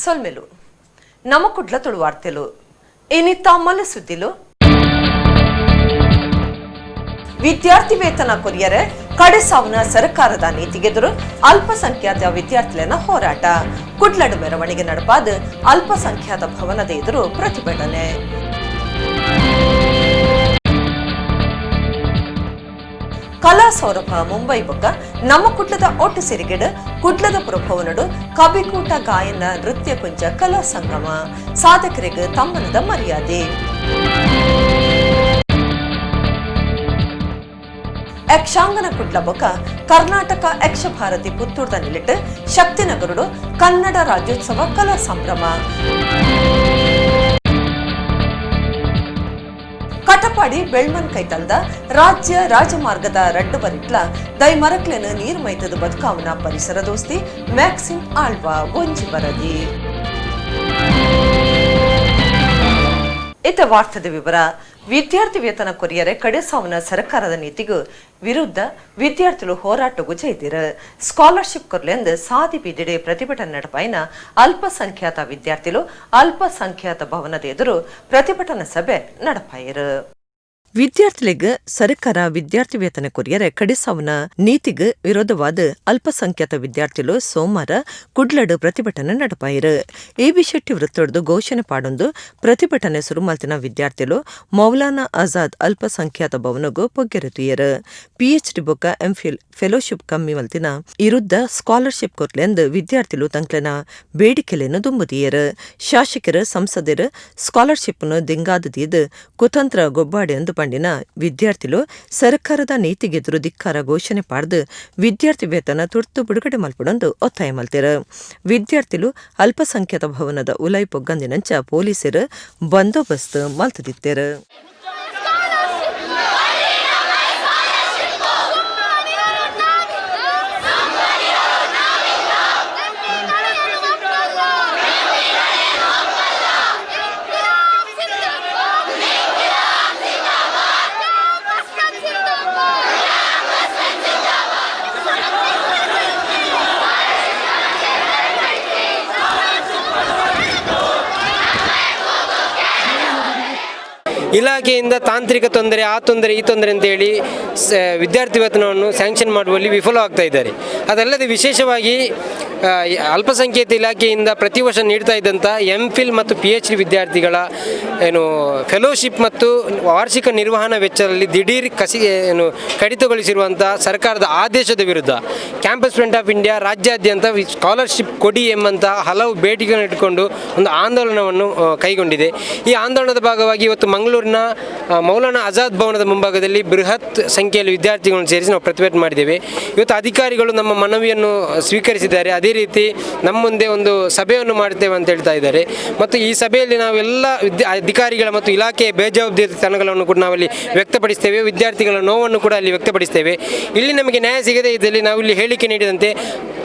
ಸೊಲ್ಮೆಲು ನಮ್ಮ ಕುಡ್ಲ ತುಳುವಾರ್ತೆಲು ಏನಿತ್ತ ಮಲ್ಲ ಸುದ್ದಿಲು ವಿದ್ಯಾರ್ಥಿ ವೇತನ ಕೊರಿಯರೆ ಕಡೆ ಸಾವನ ಸರ್ಕಾರದ ನೀತಿಗೆದುರು ಅಲ್ಪಸಂಖ್ಯಾತ ವಿದ್ಯಾರ್ಥಿಗಳ ಹೋರಾಟ ಕುಡ್ಲಡು ಮೆರವಣಿಗೆ ನಡೆಪಾದ ಅಲ್ಪಸಂಖ್ಯಾತ ಭವನದ ಎದುರು ಪ್ರತಿಭಟನೆ. ಕಲಾ ಸೌರಭ ಮುಂಬೈ ಬೊಕ್ಕ ನಮ್ಮ ಕುಡ್ಲದ ಒಟ್ಟು ಸಿರಿಗೆಡು ಕುಡ್ಲದ ಪುರಭವನಡು ಕಬಿಕೂಟ ಗಾಯನ ನೃತ್ಯ ಕುಂಜ ಕಲಾ ಸಂಗಮ ಸಾಧಕರಿಗೆ ತಮ್ಮನದ ಮರ್ಯಾದೆ. ಯಕ್ಷಾಂಗನ ಕುಡ್ಲ ಬೊಕ್ಕ ಕರ್ನಾಟಕ ಯಕ್ಷ ಭಾರತಿ ಪುತ್ತೂರ್ದ ನಿಲಿಟ್ಟು ಶಕ್ತಿನಗರುಡು ಕನ್ನಡ ರಾಜ್ಯೋತ್ಸವ ಕಲಾ ಸಂಭ್ರಮ. ಕಟಪಾಡಿ ಬೆಳ್ಮನ್ ಕೈತಲ್ದ ರಾಜ್ಯ ರಾಜಮಾರ್ಗದ ರಡ್ಡು ಬರಿಟ್ಲ ದೈಮರಕ್ಲೆನ ನೀರು ಮೈತದ ಬದುಕಾವನ ಪರಿಸರ ದೋಸ್ತಿ ಮ್ಯಾಕ್ಸಿಮ್ ಆಳ್ವಾ ಒಂಜಿ ಬರದಿ. ಇತ ವಾರ್ತೆದ ವಿವರ. ವಿದ್ಯಾರ್ಥಿ ವೇತನ ಕೊರಿಯರೆ ಕಡೆ ಸಾವನ ಸರ್ಕಾರದ ನೀತಿಗೂ ವಿರುದ್ಧ ವಿದ್ಯಾರ್ಥಿಗಳು ಹೋರಾಟಗೂ ಜೈದಿರು. ಸ್ಕಾಲರ್ಶಿಪ್ ಕೊರ್ಲೆಂದು ಸಾದಿ ಬೀದಿಡೆ ಪ್ರತಿಭಟನೆ ನಡಪಾಯಿನ ಅಲ್ಪಸಂಖ್ಯಾತ ವಿದ್ಯಾರ್ಥಿಗಳು ಅಲ್ಪಸಂಖ್ಯಾತ ಭವನದ ಎದುರು ಪ್ರತಿಭಟನಾ ಸಭೆ ನಡಪಾಯಿರು. ವಿದ್ಯಾರ್ಥಿಗಳಿಗೆ ಸರ್ಕಾರ ವಿದ್ಯಾರ್ಥಿ ವೇತನ ಕೊರಿಯರೆ ಕಡಿಸಾವನ ನೀತಿಗೆ ವಿರೋಧವಾದ ಅಲ್ಪಸಂಖ್ಯಾತ ವಿದ್ಯಾರ್ಥಿಗಳು ಸೋಮವಾರ ಕುಡ್ಲಡು ಪ್ರತಿಭಟನೆ ನಡಪಾಯಿರು. ಎಬಿ ಶೆಟ್ಟಿ ವೃತ್ತೊಡ್ದು ಘೋಷಣೆ ಪಾಡೊಂದು ಪ್ರತಿಭಟನೆ ಸುರುಮಲ್ತಿನ ವಿದ್ಯಾರ್ಥಿಗಳು ಮೌಲಾನಾ ಆಜಾದ್ ಅಲ್ಪಸಂಖ್ಯಾತ ಭವನಗೂ ಪೊಗ್ಗೆರುತಿಯರು. PhD ಬೊಕ್ಕ ಎಂಫಿಲ್ ಫೆಲೋಶಿಪ್ ಕಮ್ಮಿ ಮಲ್ತಿನ ಇರುದ್ದ ಸ್ಕಾಲರ್ಶಿಪ್ ಕೊರ್ಲೆಂದು ವಿದ್ಯಾರ್ಥಿಗಳು ತಂಕ್ಲೆನ ಬೇಡಿಕೆಲೆನ್ನು ದುಂಬುದಿಯರು. ಶಾಸಕರು ಸಂಸದರು ಸ್ಕಾಲರ್ಶಿಪ್ನು ದಿಂಗಾದದಿದ್ದು ಕುತಂತ್ರ ಗೊಬ್ಬಾಡಿ ಎಂದು ಪಂಡಿನ ವಿದ್ಯಾರ್ಥಿಗಳು ಸರ್ಕಾರದ ನೀತಿಗೆದುರು ಧಿಕ್ಕಾರ ಘೋಷಣೆ ಪಾಡ್ದು ವಿದ್ಯಾರ್ಥಿ ವೇತನ ತುರ್ತು ಬಿಡುಗಡೆ ಮಲ್ಪಡೊಂದು ಒತ್ತಾಯ ಮಲ್ತಿರು. ವಿದ್ಯಾರ್ಥಿಗಳು ಅಲ್ಪಸಂಖ್ಯಾತ ಭವನದ ಉಲೈ ಪೊಗ್ಗಂದಿನಂಚ ಪೊಲೀಸರು ಬಂದೋಬಸ್ತ್ ಮಲ್ತದಿತ್ತರು. ಇಲಾಖೆಯಿಂದ ತಾಂತ್ರಿಕ ತೊಂದರೆ ಆ ತೊಂದರೆ ಈ ತೊಂದರೆ ಅಂತೇಳಿ ವಿದ್ಯಾರ್ಥಿ ವೇತನವನ್ನು ಸ್ಯಾಂಕ್ಷನ್ ಮಾಡುವಲ್ಲಿ ವಿಫಲವಾಗ್ತಾ ಇದ್ದಾರೆ. ಅದಲ್ಲದೆ ವಿಶೇಷವಾಗಿ ಅಲ್ಪಸಂಖ್ಯಾತ ಇಲಾಖೆಯಿಂದ ಪ್ರತಿ ವರ್ಷ ನೀಡ್ತಾ ಇದ್ದಂಥ MPhil ಮತ್ತು PhD ವಿದ್ಯಾರ್ಥಿಗಳ ಫೆಲೋಶಿಪ್ ಮತ್ತು ವಾರ್ಷಿಕ ನಿರ್ವಹಣಾ ವೆಚ್ಚದಲ್ಲಿ ದಿಢೀರ್ ಕಡಿತಗೊಳಿಸಿರುವಂಥ ಸರ್ಕಾರದ ಆದೇಶದ ವಿರುದ್ಧ ಕ್ಯಾಂಪಸ್ ಫ್ರಂಟ್ ಆಫ್ ಇಂಡಿಯಾ ರಾಜ್ಯಾದ್ಯಂತ ಸ್ಕಾಲರ್ಶಿಪ್ ಕೊಡಿ ಎಂಬಂಥ ಹಲವು ಬೇಡಿಕೆಗಳನ್ನು ಇಟ್ಟುಕೊಂಡು ಒಂದು ಆಂದೋಲನವನ್ನು ಕೈಗೊಂಡಿದೆ. ಈ ಆಂದೋಲನದ ಭಾಗವಾಗಿ ಇವತ್ತು ಮಂಗಳೂರಿನ ಮೌಲಾನಾ ಆಜಾದ್ ಭವನದ ಮುಂಭಾಗದಲ್ಲಿ ಬೃಹತ್ ಸಂಖ್ಯೆಯಲ್ಲಿ ವಿದ್ಯಾರ್ಥಿಗಳನ್ನು ಸೇರಿಸಿ ನಾವು ಪ್ರತಿಭಟನೆ ಮಾಡಿದ್ದೇವೆ. ಇವತ್ತು ಅಧಿಕಾರಿಗಳು ನಮ್ಮ ಮನವಿಯನ್ನು ಸ್ವೀಕರಿಸಿದ್ದಾರೆ. ಅದೇ ರೀತಿ ನಮ್ಮ ಮುಂದೆ ಒಂದು ಸಭೆಯನ್ನು ಮಾಡ್ತೇವೆ ಅಂತ ಹೇಳ್ತಾ ಇದ್ದಾರೆ. ಮತ್ತು ಈ ಸಭೆಯಲ್ಲಿ ನಾವೆಲ್ಲ ಅಧಿಕಾರಿಗಳ ಮತ್ತು ಇಲಾಖೆಯ ಬೇಜವಾಬ್ದಾರಿತನಗಳನ್ನು ಕೂಡ ನಾವಲ್ಲಿ ವ್ಯಕ್ತಪಡಿಸ್ತೇವೆ. ವಿದ್ಯಾರ್ಥಿಗಳ ನೋವನ್ನು ಕೂಡ ಅಲ್ಲಿ ವ್ಯಕ್ತಪಡಿಸ್ತೇವೆ. ಇಲ್ಲಿ ನಮಗೆ ನ್ಯಾಯ ಸಿಗದೇ ಇದ್ದಲ್ಲಿ ನಾವು ಇಲ್ಲಿ ಹೇಳಿಕೆ ನೀಡಿದಂತೆ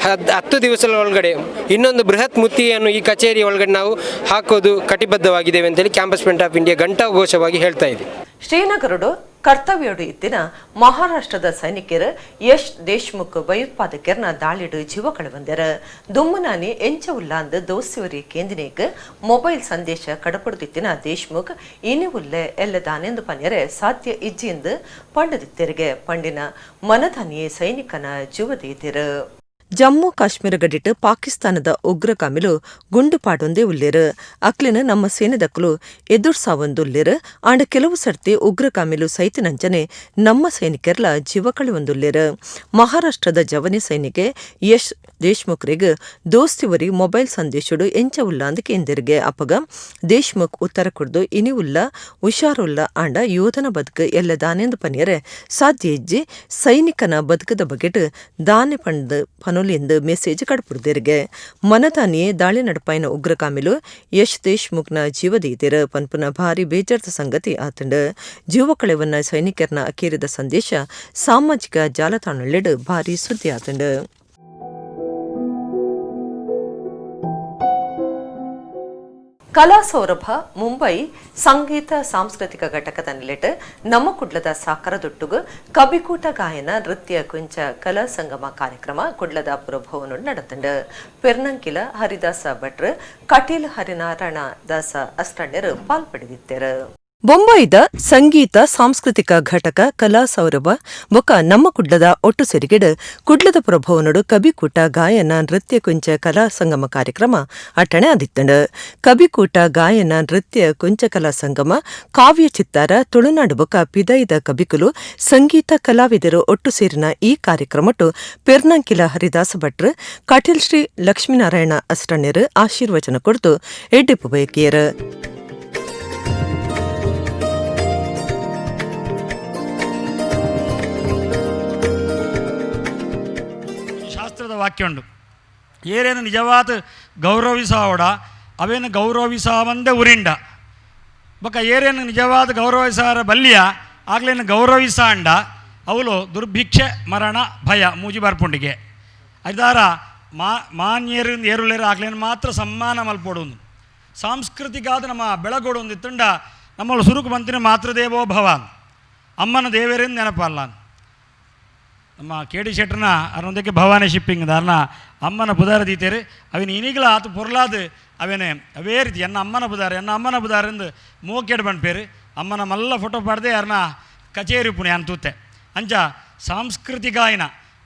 10 ದಿವಸಗಳ ಒಳಗಡೆ ಇನ್ನೊಂದು ಬೃಹತ್ ಮುತ್ತಿಗೆಯನ್ನು ಈ ಕಚೇರಿ ಒಳಗಡೆ ನಾವು ಹಾಕೋದು ಕಟಿಬದ್ಧವಾಗಿದ್ದೇವೆ ಅಂತೇಳಿ ಕ್ಯಾಂಪಸ್ ಫ್ರಂಟ್ ಆಫ್ ಇಂಡಿಯಾ ಘಂಟಾಘೋಷವಾಗಿ ಹೇಳ್ತಾ ಇದೆ. ಶ್ರೀನಗರಡು ಕರ್ತವ್ಯೋಡು ಇತ್ತಿನ ಮಹಾರಾಷ್ಟ್ರದ ಸೈನಿಕರು ಯಶ್ ದೇಶ್ಮುಖ್ ಭಯೋತ್ಪಾದಕರನ್ನ ದಾಳಿಡು ಜೀವ ಕಳೆವಂದರ ದುಮ್ಮನಾನಿ ಎಂಚ ಉಲ್ಲಾಂದು ದೋಸ್ತಿವರಿ ಕೇಂದಿನೇಕ್ ಮೊಬೈಲ್ ಸಂದೇಶ ಕಡಪಡುತ್ತಿತ್ತಿನ ದೇಶ್ಮುಖ್ ಇನಿ ಉಲ್ಲೆ ಎಲ್ಲದಾನೆಂದು ಪನ್ಯರೆ ಸಾಧ್ಯ ಇಜ್ಜಿಂದು ಪಂಡದಿತ್ತರಿಗೆ ಪಂಡಿನ ಮನಧಾನಿಯೇ ಸೈನಿಕನ ಜೀವದೀತಿರು. ಜಮ್ಮು ಕಾಶ್ಮೀರ ಗಡಿಟ್ ಪಾಕಿಸ್ತಾನದ ಉಗ್ರಗಾಮಿಲು ಗುಂಡುಪಾಡೊಂದೇ ಉಲ್ಲೇರು. ಅಕ್ಲಿನ ನಮ್ಮ ಸೇನೆದಕ್ಕಲು ಎದುರು ಸಾವೊಂದುಲ್ಲೇರು. ಆಂಡ ಕೆಲವು ಸರ್ತಿ ಉಗ್ರಗಾಮಿಲು ಸೈತಿನಂಚನೆ ನಮ್ಮ ಸೈನಿಕರ್ಲ ಜೀವ ಕಳೆಯೊಂದುಲ್ಲೇರು. ಮಹಾರಾಷ್ಟ್ರದ ಜವನಿ ಸೈನಿಕೆ ಯಶ್ ದೇಶ್ಮುಖ್ರಿಗೆ ದೋಸ್ತಿವರಿ ಮೊಬೈಲ್ ಸಂದೇಶಡು ಎಂಚ ಉಲ್ಲ ಅಂದ ಕೇಂದ್ರಿಗೆ ಅಪಗ ದೇಶ್ಮುಖ್ ಉತ್ತರ ಕೊಡ್ದು ಇನಿ ಉಲ್ಲ ಹುಷಾರುಲ್ಲ ಆಂಡ ಯೋಧನ ಬದುಕು ಎಲ್ಲ ದಾನೆಂದು ಪನಿಯರೆ ಸಾಧ್ಯ ಇಜ್ಜಿ ಸೈನಿಕನ ಬದುಕದ ಬಗೆಟ್ ದಾನೆ ಪಂಡ್ ಪನೊಲಿಂದು ಮೆಸೇಜ್ ಕಡ್ಪುಡ್ದಿರ್ಗೆ ಮನದಾನಿಯೇ ದಾಳಿ ನಡಪಾಯಿನ ಉಗ್ರಕಾಮಿಲು ಯಶ್ ದೇಶ್ಮುಖ್ನ ಜೀವದೀತಿರ ಪನ್ಪುನ ಭಾರಿ ಬೇಜಾರ್ದ ಸಂಗತಿ ಆತಂಡ ಜೀವ ಕಳೆವನ್ನ ಸೈನಿಕರನ್ನ ಅಕೇರಿದ ಸಂದೇಶ ಸಾಮಾಜಿಕ ಜಾಲತಾಣಲೆಡ್ ಭಾರಿ ಸುದ್ದಿ ಆತಂಡ. ಕಲಾ ಸೌರಭ ಮುಂಬೈ ಸಂಗೀತ ಸಾಂಸ್ಕೃತಿಕ ಘಟಕದ ನೆಲೆಟ್ ನಮ್ಮ ಕುಡ್ಲದ ಸಾಕರದೊಟ್ಟುಗು ಕಬಿಕೂಟ ಗಾಯನ ನೃತ್ಯ ಕುಂಚ ಕಲಾ ಸಂಗಮ ಕಾರ್ಯಕ್ರಮ ಕುಡ್ಲದ ಪುರಭವನ ನಡೆತಂಡು ಪೆರ್ನಂಕಿಲ ಹರಿದಾಸ ಭಟ್ರು ಕಟೀಲ್ ಹರಿನಾರಾಯಣ ದಾಸ ಅಷ್ಟಣ್ಯರು ಪಾಲ್ಪಡೆದಿದ್ದರು. ಬೊಂಬಾಯಿದ ಸಂಗೀತ ಸಾಂಸ್ಕೃತಿಕ ಘಟಕ ಕಲಾ ಸೌರಭ ಬೊಕ ನಮ್ಮ ಕುಡ್ಲದ ಒಟ್ಟು ಸೇರಿಗೆಡು ಕುಡ್ಲದ ಪ್ರಭವನಡು ಕಬಿಕೂಟ ಗಾಯನ ನೃತ್ಯ ಕುಂಚ ಕಲಾ ಸಂಗಮ ಕಾರ್ಯಕ್ರಮ ಅಟ್ಟಣೆ ಆದಿತ್ತಂಡು. ಕಬಿಕೂಟ ಗಾಯನ ನೃತ್ಯ ಕುಂಚ ಕಲಾ ಸಂಗಮ ಕಾವ್ಯ ಚಿತ್ತಾರ ತುಳುನಾಡು ಬೊಕ ಪಿದೈದ ಕಬಿಕುಲು ಸಂಗೀತ ಕಲಾವಿದರು ಒಟ್ಟು ಸೇರಿನ ಈ ಕಾರ್ಯಕ್ರಮಟ್ಟು ಪೆರ್ನಂಕಿಲ ಹರಿದಾಸ ಭಟ್ರು ಕಟೀಲ್ ಶ್ರೀ ಲಕ್ಷ್ಮೀನಾರಾಯಣ ಅಷ್ಟಣ್ಯರು ಆಶೀರ್ವಚನ ಕೊಡ್ತು ಎಡ್ಡೆಪ್ಪು ಬಯಕಿಯರು. ವಾಕ್ಯ ಉಂಡು ಏರೇನು ನಿಜವಾದ ಗೌರವಿಸಾವಡ ಅವೇನು ಗೌರವಿಸಾವಂದೆ ಉರಿಂಡ ಬೊಕ್ಕ ಏರೇನು ನಿಜವಾದ ಗೌರವಿಸಾರ ಬಲ್ಲಿಯ ಆಗ್ಲೇನು ಗೌರವಿಸಾಂಡ ಅವಳು ದುರ್ಭಿಕ್ಷೆ ಮರಣ ಭಯ ಮೂಜಿ ಬರ್ಪುಂಡಿಗೆ ಐದಾರ ಮಾನ್ಯರಿಂದ ಏರುಲೇರು ಆಗ್ಲೇನು ಮಾತ್ರ ಸಮ್ಮಾನ ಮಲ್ಪೊಡು ಸಾಂಸ್ಕೃತಿಕ ಆದ ನಮ್ಮ ಬೆಳಗೋಡು ಒಂದಿತ್ತುಂಡ ನಮ್ಮಳು ಸುರುಕು ಬಂತಿನ ಮಾತೃದೇವೋ ಭವ ಅಮ್ಮನ ದೇವರಿಂದ ನೆನಪಲ್ಲ ನಮ್ಮ ಕೆ ಡಿ ಶೆಟ್ರನ ಅರೊಂದಕ್ಕೆ ಭವಾನಿ ಶಿಪ್ಪಿಂಗ್ ಅನ್ನ ಅಮ್ಮನ ಬುಧಾರ ದೀತೇರು ಅವಿನ ಇನಿಗಲ ಆತು ಪೊರ್ಲಾದು ಅವೇನೆ ಅವೇ ರೀತಿ ಎನ್ನ ಅಮ್ಮನ ಬುಧಾರ ಎಂದು ಮೂಕೆಡು ಬಂಡ್ಪೇರು ಅಮ್ಮನ ಮಲ್ಲ ಫೋಟೋ ಪಾಡ್ದೆ ಯಾರನ್ನ ಕಚೇರಿ ಪುಣೆ ಅಂತೂತೆ ಅಂಚ ಸಾಂಸ್ಕೃತಿಕಾಯಿನ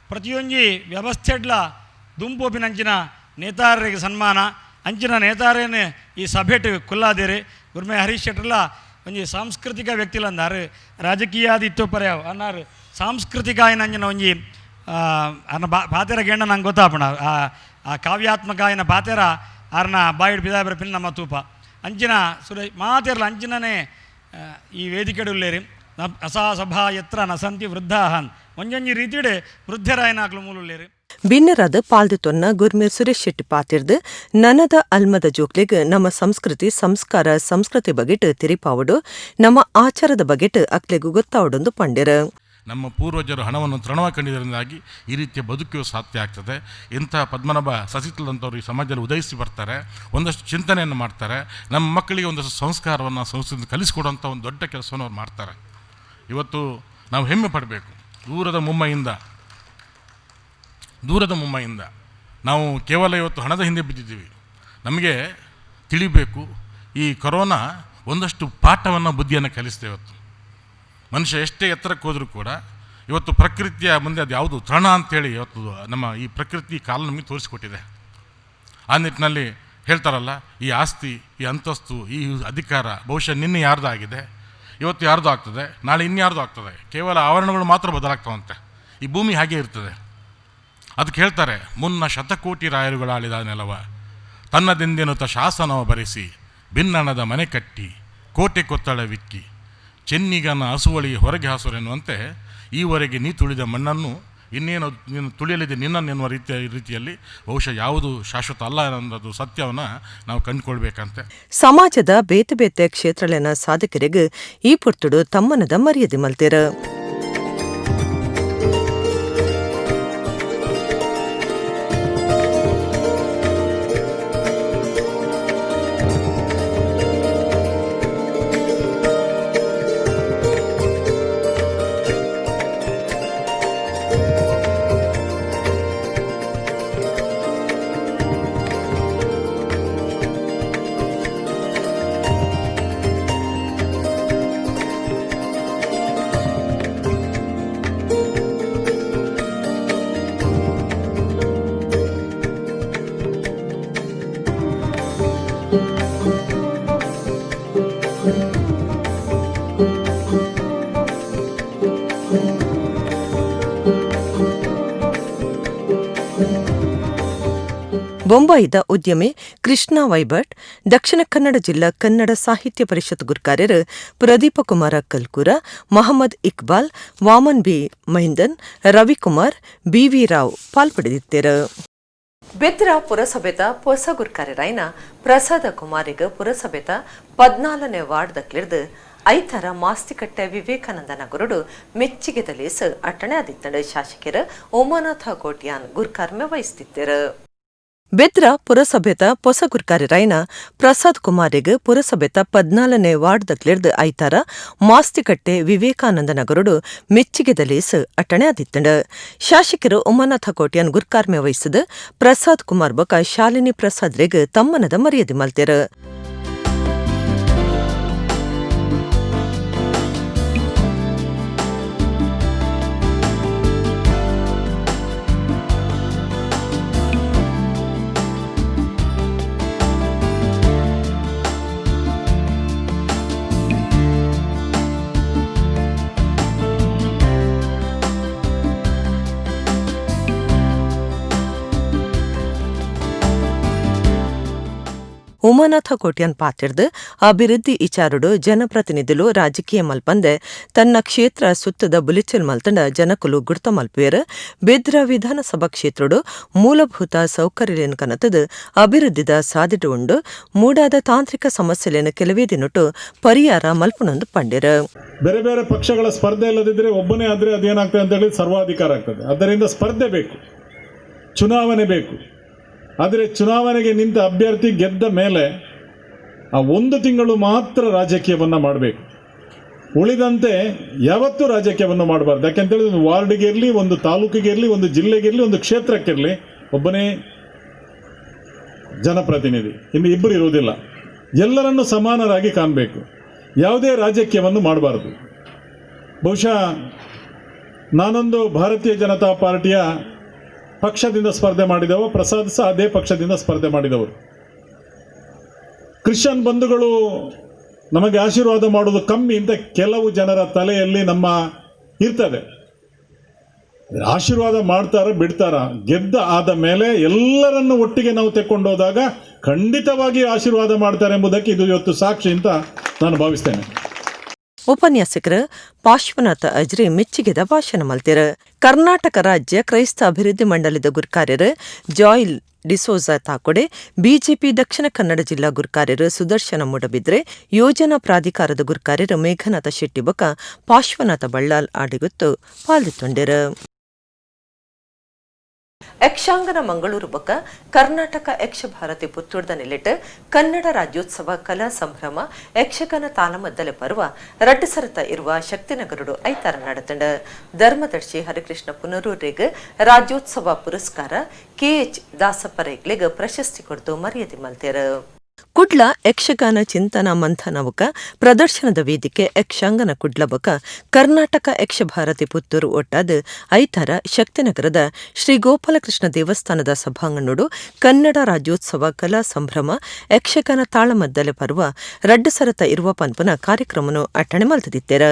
ಪ್ರತಿಯೊಂಜಿ ವ್ಯವಸ್ಥೆಡ್ಲ ದುಂಪೋಪಿನಂಚಿನ ನೇತಾರರಿಗೆ ಸನ್ಮಾನ ಅಂಚಿನ ನೇತಾರೇನು ಈ ಸಭೆಟ್ ಕುಲ್ಲಾದೇರಿ ಗುರ್ಮೆ ಹರೀಶ್ ಶೆಟ್ರಲ್ಲ ಒಂಜಿ ಸಾಂಸ್ಕೃತಿಕ ವ್ಯಕ್ತಿಲ ಅಂದಾರು ರಾಜಕೀಯಾದ ಇತ್ತು ಪರ್ಯಾವ ಅನ್ನಾರು ಸಾಂಸ್ಕೃತಿಕ ಆಯ್ನ ಅಂಜಿನ ಒಂಜಿ ಅನ್ನ ಪಾತೆರ ಗೇಂಡ ನಂಗೆ ಗೊತ್ತಾಪಣ ಆ ಕಾವ್ಯಾತ್ಮಕ ಆಯ್ನ ಪಾತೆರ ಆರ್ನ ಬಾಯಿಡ್ ಬಿದಾ ಬರಪಿನ ನಮ್ಮ ತೂಪ ಅಂಚಿನ ಮಾತೆರ್ಲ ಅಂಚಿನನೇ ಈ ವೇದಿಕೆಡು ಉಲ್ಲೇರಿ ಅಸಾ ಸಭಾ ಎತ್ರ ನಸಂತಿ ವೃದ್ಧಾಹನ್ ಒಂಜೊಂಜಿ ರೀತಿಡೆ ವೃದ್ಧರಾಯನಾಕ್ಲು ಮೂಲುಲ್ಲೇರಿ. ಬಿನ್ನರಾದ ಪಾಲ್ದು ತೊನ್ನ ಗುರ್ಮೀರ್ ಸುರೇಶ್ ಶೆಟ್ಟಿ ಪಾತಿರ್ದು ನನದ ಅಲ್ಮದ ಜೋಕ್ಲೆಗ್ ನಮ್ಮ ಸಂಸ್ಕೃತಿ ಸಂಸ್ಕಾರ ಸಂಸ್ಕೃತಿ ಬಗೆಟ್ ತಿರಿಪಾವಡು ನಮ್ಮ ಆಚಾರದ ಬಗೆಟ್ ಅಕ್ಲೆಗೂ ಗೊತ್ತಾವಡೊಂದು ಪಂಡಿರ. ನಮ್ಮ ಪೂರ್ವಜರು ಹಣವನ್ನು ತೃಣವಾಗಿ ಕಂಡಿದ್ದರಿಂದಾಗಿ ಈ ರೀತಿಯ ಬದುಕು ಸಾಧ್ಯ ಆಗ್ತದೆ. ಇಂಥ ಪದ್ಮನಾಭ ಸಸಿತಲಂಥವ್ರು ಈ ಸಮಾಜದಲ್ಲಿ ಉದಯಿಸಿ ಬರ್ತಾರೆ, ಒಂದಷ್ಟು ಚಿಂತನೆಯನ್ನು ಮಾಡ್ತಾರೆ, ನಮ್ಮ ಮಕ್ಕಳಿಗೆ ಒಂದಷ್ಟು ಸಂಸ್ಕಾರವನ್ನು ಸಂಸ್ಕೃತಿ ಕಲಿಸಿಕೊಡುವಂಥ ಒಂದು ದೊಡ್ಡ ಕೆಲಸವನ್ನು ಅವ್ರು ಮಾಡ್ತಾರೆ. ಇವತ್ತು ನಾವು ಹೆಮ್ಮೆ ಪಡಬೇಕು. ದೂರದ ಮುಮ್ಮೈಯಿಂದ ನಾವು ಕೇವಲ ಇವತ್ತು ಹಣದ ಹಿಂದೆ ಬಿದ್ದಿದ್ದೀವಿ. ನಮಗೆ ತಿಳಿಬೇಕು, ಈ ಕೊರೋನಾ ಒಂದಷ್ಟು ಪಾಠವನ್ನು ಬುದ್ಧಿಯನ್ನು ಕಲಿಸ್ತೇವೆ. ಇವತ್ತು ಮನುಷ್ಯ ಎಷ್ಟೇ ಎತ್ತರಕ್ಕೆ ಹೋದರೂ ಕೂಡ ಇವತ್ತು ಪ್ರಕೃತಿಯ ಮುಂದೆ ಅದು ಯಾವುದು ತೃಣ ಅಂಥೇಳಿ ಇವತ್ತು ನಮ್ಮ ಈ ಪ್ರಕೃತಿ ಕಾಲ ನಮಗೆ ತೋರಿಸಿಕೊಟ್ಟಿದೆ. ಆ ನಿಟ್ಟಿನಲ್ಲಿ ಹೇಳ್ತಾರಲ್ಲ, ಈ ಆಸ್ತಿ, ಈ ಅಂತಸ್ತು, ಈ ಅಧಿಕಾರ ಬಹುಶಃ ನಿನ್ನೆ ಯಾರ್ದಾಗಿದೆ, ಇವತ್ತು ಯಾರ್ದು ಆಗ್ತದೆ, ನಾಳೆ ಇನ್ಯಾರ್ದು ಆಗ್ತದೆ. ಕೇವಲ ಆವರಣಗಳು ಮಾತ್ರ ಬದಲಾಗ್ತಾವಂತೆ. ಈ ಭೂಮಿ ಹಾಗೆ ಇರ್ತದೆ. ಅದಕ್ಕೆ ಹೇಳ್ತಾರೆ, ಮುನ್ನ ಶತಕೋಟಿ ರಾಯರುಗಳಾಳಿದ ನೆಲವ ತನ್ನದೆಂದೆನುತ ಶಾಸನವ ಬರೆಸಿ ಭಿನ್ನಣದ ಮನೆ ಕಟ್ಟಿ ಕೋಟೆ ಕೊತ್ತಳವಿಕ್ಕಿ ಚೆನ್ನಿಗನ ಹಸುವಳಿ ಹೊರಗೆ ಹಾಸುರೆನ್ನುವಂತೆ ಈವರೆಗೆ ನೀ ತುಳಿದ ಮಣ್ಣನ್ನು ಇನ್ನೇನು ನೀನು ತುಳಿಯಲಿದೆ ನಿನ್ನನ್ನೆನ್ನುವ ರೀತಿಯಲ್ಲಿ ಬಹುಶಃ ಯಾವುದು ಶಾಶ್ವತ ಅಲ್ಲ ಅನ್ನೋದು ಸತ್ಯವನ್ನು ನಾವು ಕಂಡುಕೊಳ್ಬೇಕಂತೆ. ಸಮಾಜದ ಬೇತೆ ಬೇತೆ ಕ್ಷೇತ್ರಲಿನ ಸಾಧಕರಿಗೆ ಈ ಪುರ್ತುಡು ತಮ್ಮನದ ಮರ್ಯಾದೆ ಮಲ್ತೇರ. ಬೊಂಬಾಯಿದ ಉದ್ಯಮಿ ಕೃಷ್ಣ ವೈಭಟ್, ದಕ್ಷಿಣ ಕನ್ನಡ ಜಿಲ್ಲಾ ಕನ್ನಡ ಸಾಹಿತ್ಯ ಪರಿಷತ್ ಗುರ್ಕಾರ್ಯರು ಪ್ರದೀಪ ಕುಮಾರ ಕಲ್ಕೂರ, ಮಹಮ್ಮದ್ ಇಕ್ಬಾಲ್, ವಾಮನ್ ಬಿ ಮಹಿಂದನ್, ರವಿಕುಮಾರ್, ಬಿವಿ ರಾವ್ ಪಾಲ್ಪಡೆದಿದ್ದರು. ಬೆದ್ರ ಪುರಸಭೆದ ಹೊಸ ಗುರ್ಕಾರ್ಯರಾಯ್ನ ಪ್ರಸಾದ ಕುಮಾರಿಗ ಪುರಸಭೆದ 14ನೇ ವಾರ್ಡ್ದಕ್ಲಿರ್ದು ಐತರ ಮಾಸ್ತಿಕಟ್ಟೆ ವಿವೇಕಾನಂದ ನಗರುಡು ಮೆಚ್ಚುಗೆ ದಲೇಸ್ ಅಟ್ಟಣೆ ಆದಿತ್ತಂಡು ಶಾಸಕರು ಓಮನಾಥ ಕೋಟ್ಯಾನ್ ಗುರ್ಕಾರ್ಮೆ ವಹಿಸ್ತಿದ್ದರು. ಬೆದ್ರ ಪುರಸಭೆತ ಪೊಸಗುರ್ಕಾರಿರೈನ ಪ್ರಸಾದ್ ಕುಮಾರಿಗೆ ಪುರಸಭೆತ 14ನೇ ವಾರ್ಡ್ದಕ್ಲಿರ್ದು ಐತಾರ ಮಾಸ್ತಿಕಟ್ಟೆ ವಿವೇಕಾನಂದ ನಗರಡು ಮೆಚ್ಚಿಗೆದ ಲೇಸು ಅಟಣೆ ಆದಿತ್ತಂಡು. ಶಾಸಕರು ಉಮಾನಾಥ ಕೋಟ್ಯಾನ್ ಗುರ್ಕಾರ್ಮೆ ವಹಿಸಿದ ಪ್ರಸಾದ್ ಕುಮಾರ್ ಬೊಕ ಶಾಲಿನಿ ಪ್ರಸಾದ್ರಿಗೆ ತಮ್ಮನದ ಮರ್ಯಾದೆ ಮಲ್ತೆರು. ಉಮಾನಾಥ ಕೋಟ್ಯಾನ್ ಪಾತಿರ್ದು ಅಭಿವೃದ್ಧಿ ಇಚಾರುಡು ಜನಪ್ರತಿನಿಧುಲು ರಾಜಕೀಯ ಮಲ್ಪಂದೆ ತನ್ನ ಕ್ಷೇತ್ರ ಸುತ್ತದ ಬುಲಿಚಲ್ ಮಲ್ತಂಡ ಜನಕುಲು ಗುರ್ತ ಮಲ್ಪುವೆರು. ಬೆದ್ರ ವಿಧಾನಸಭಾ ಕ್ಷೇತ್ರಡು ಮೂಲಭೂತ ಸೌಕರ್ಯಲೇನು ಕನತದು ಅಭಿವೃದ್ಧಿದ ಸಾಧ್ಯತೆ ಉಂಡು. ಮೂಡಾದ ತಾಂತ್ರಿಕ ಸಮಸ್ಯೆಲೇನು ಕೆಲವೇ ದಿನಟ್ಟು ಪರಿಹಾರ ಮಲ್ಪುನೊಂದು ಪಂಡಿರು. ಬೇರೆ ಬೇರೆ ಪಕ್ಷಗಳ ಸ್ಪರ್ಧೆ ಇಲ್ಲದಿದ್ದರೆ ಒಬ್ಬನೇ ಆದರೆ ಅದೇನಾಗ್ತದೆ ಅಂತ ಹೇಳಿ ಸರ್ವಾಧಿಕಾರ ಆಗ್ತದೆ. ಆದ್ದರಿಂದ ಸ್ಪರ್ಧೆ ಬೇಕು, ಚುನಾವಣೆ ಬೇಕು. ಆದರೆ ಚುನಾವಣೆಗೆ ನಿಂತ ಅಭ್ಯರ್ಥಿ ಗೆದ್ದ ಮೇಲೆ ಆ 1 ತಿಂಗಳು ಮಾತ್ರ ರಾಜಕೀಯವನ್ನು ಮಾಡಬೇಕು. ಉಳಿದಂತೆ ಯಾವತ್ತೂ ರಾಜಕೀಯವನ್ನು ಮಾಡಬಾರ್ದು. ಯಾಕೆಂತೇಳಿದ್ರೆ ಒಂದು ವಾರ್ಡ್ಗೆ ಇರಲಿ, ಒಂದು ತಾಲೂಕಿಗೆ ಇರಲಿ, ಒಂದು ಜಿಲ್ಲೆಗಿರಲಿ, ಒಂದು ಕ್ಷೇತ್ರಕ್ಕಿರಲಿ ಒಬ್ಬನೇ ಜನಪ್ರತಿನಿಧಿ, ಇನ್ನು ಇಬ್ಬರು ಇರುವುದಿಲ್ಲ. ಎಲ್ಲರನ್ನೂ ಸಮಾನರಾಗಿ ಕಾಣಬೇಕು. ಯಾವುದೇ ರಾಜಕೀಯವನ್ನು ಮಾಡಬಾರ್ದು. ಬಹುಶಃ ನಾನೊಂದು ಭಾರತೀಯ ಜನತಾ ಪಾರ್ಟಿಯ ಪಕ್ಷದಿಂದ ಸ್ಪರ್ಧೆ ಮಾಡಿದವ, ಪ್ರಸಾದ್ ಸಹ ಅದೇ ಪಕ್ಷದಿಂದ ಸ್ಪರ್ಧೆ ಮಾಡಿದವರು. ಕ್ರಿಶ್ಚಿಯನ್ ಬಂಧುಗಳು ನಮಗೆ ಆಶೀರ್ವಾದ ಮಾಡೋದು ಕಮ್ಮಿ ಅಂತ ಕೆಲವು ಜನರ ತಲೆಯಲ್ಲಿ ನಮ್ಮ ಇರ್ತದೆ. ಆಶೀರ್ವಾದ ಮಾಡ್ತಾರ ಬಿಡ್ತಾರ, ಗೆದ್ದ ಆದ ಮೇಲೆ ಎಲ್ಲರನ್ನು ಒಟ್ಟಿಗೆ ನಾವು ತೆಕ್ಕೊಂಡೋದಾಗ ಖಂಡಿತವಾಗಿ ಆಶೀರ್ವಾದ ಮಾಡ್ತಾರೆ ಎಂಬುದಕ್ಕೆ ಇದು ಇವತ್ತು ಸಾಕ್ಷಿ ಅಂತ ನಾನು ಭಾವಿಸ್ತೇನೆ. ಉಪನ್ಯಾಸಕರು ಪಾರ್ಶ್ವನಾಥ ಅಜ್ರಿ ಮೆಚ್ಚುಗೆದ ಭಾಷಣ ಮಲ್ತಿರು. ಕರ್ನಾಟಕ ರಾಜ್ಯ ಕ್ರೈಸ್ತ ಅಭಿವೃದ್ಧಿ ಮಂಡಳಿದ ಗುರ್ಕಾರ್ಯರು ಜಾಯ್ಲ್ ಡಿಸೋಜಾ ತಾಕೊಡೆ, ಬಿಜೆಪಿ ದಕ್ಷಿಣ ಕನ್ನಡ ಜಿಲ್ಲಾ ಗುರ್ಕಾರ್ಯರು ಸುದರ್ಶನ ಮೂಡಬಿದ್ರೆ, ಯೋಜನಾ ಪ್ರಾಧಿಕಾರದ ಗುರ್ಕಾರ್ಯರು ಮೇಘನಾಥ ಶೆಟ್ಟಿ ಬೊಕ ಪಾರ್ಶ್ವನಾಥ ಬಳ್ಳಾಲ್ ಆಡಿಗುತ್ತು ಪಾಲ್ದಿತ್ತೊಂಡಿರು. ಯಕ್ಷಾಂಗನ ಮಂಗಳೂರು ಬೊಕ್ಕ ಕರ್ನಾಟಕ ಯಕ್ಷಭಾರತಿ ಪುತ್ತೂರ್ದ ನೆಲೆಟ್ ಕನ್ನಡ ರಾಜ್ಯೋತ್ಸವ ಕಲಾ ಸಂಭ್ರಮ ಯಕ್ಷಗಾನ ತಾಲಮದ್ದಲೆ ಪರ್ವ ರಡ್ಡು ಇರುವ ಶಕ್ತಿನಗರುಡು ಐತಾರ ನಡೆತಂಡ. ಧರ್ಮದರ್ಶಿ ಹರಿಕೃಷ್ಣ ಪುನರೂರಿಗೆ ರಾಜ್ಯೋತ್ಸವ ಪುರಸ್ಕಾರ, KH ದಾಸಪ್ಪರೈಕ್ಲಿಗೆ ಪ್ರಶಸ್ತಿ ಕೊಡ್ತು ಮರ್ಯಾದೆ ಮಲ್ತೇರು. ಕುಡ್ಲ ಯಕ್ಷಗಾನ ಚಿಂತನ ಮಂಥನವಕ ಪ್ರದರ್ಶನದ ವೇದಿಕೆ ಯಕ್ಷಾಂಗನ ಕುಡ್ಲ ಬಕ ಕರ್ನಾಟಕ ಯಕ್ಷಭಾರತಿ ಪುತ್ತೂರು ಒಟ್ಟಾದ ಐತಾರ ಶಕ್ತಿನಗರದ ಶ್ರೀ ಗೋಪಾಲಕೃಷ್ಣ ದೇವಸ್ಥಾನದ ಸಭಾಂಗಣೋಡು ಕನ್ನಡ ರಾಜ್ಯೋತ್ಸವ ಕಲಾ ಸಂಭ್ರಮ ಯಕ್ಷಗಾನ ತಾಳಮದ್ದಲೆ ಪರ್ವ ರಡ್ಡು ಇರುವ ಪನ್ಪುನ ಕಾರ್ಯಕ್ರಮನು ಅಟ್ಟಣೆ ಮಲ್ತದಿತ್ತೆರ.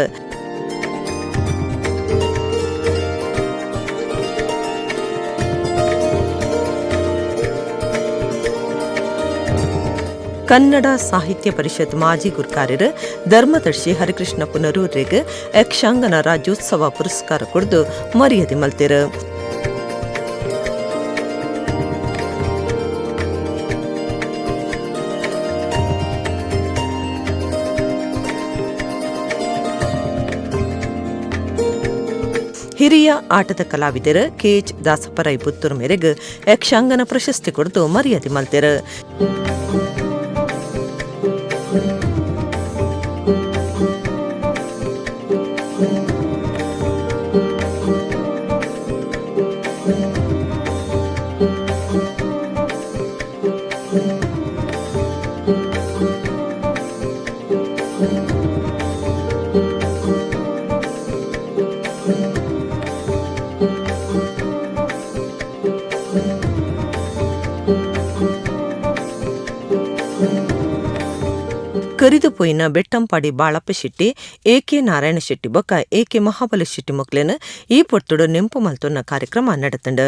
ಕನ್ನಡ ಸಾಹಿತ್ಯ ಪರಿಷತ್ ಮಾಜಿ ಗುರ್ಕಾರ್ಯರು ಧರ್ಮದರ್ಶಿ ಹರಿಕೃಷ್ಣ ಪುನರೂರಿಗೆ ಯಕ್ಷಾಂಗನ ರಾಜ್ಯೋತ್ಸವ ಪುರಸ್ಕಾರ ಕೊಡ್ದು ಮರ್ಯಾದೆ ಮಲ್ತೇರು. ಹಿರಿಯ ಆಟದ ಕಲಾವಿದರು KH ದಾಸಪ್ಪರೈ ಪುತ್ತೂರು ಮೇರೆಗೆ ಯಕ್ಷಾಂಗನ ಪ್ರಶಸ್ತಿ ಕೊಡ್ದು ಮರ್ಯಾದೆ ಮಲ್ತೇರು. ಕರಿದುಪೋಯಿನ ಬೆಟ್ಟಂಪಾಡಿ ಬಾಳಪ್ಪ ಶೆಟ್ಟಿ, AK ನಾರಾಯಣ ಶೆಟ್ಟಿ ಬೊಕ್ಕ AK ಮಹಾಬಲ ಶೆಟ್ಟಿ ಮೊಕ್ಲೇನ ಈ ಪೊರ್ತುಡು ನೆಂಪು ಮಲ್ತೊನ್ನ ಕಾರ್ಯಕ್ರಮ ನಡೆತಂಡ.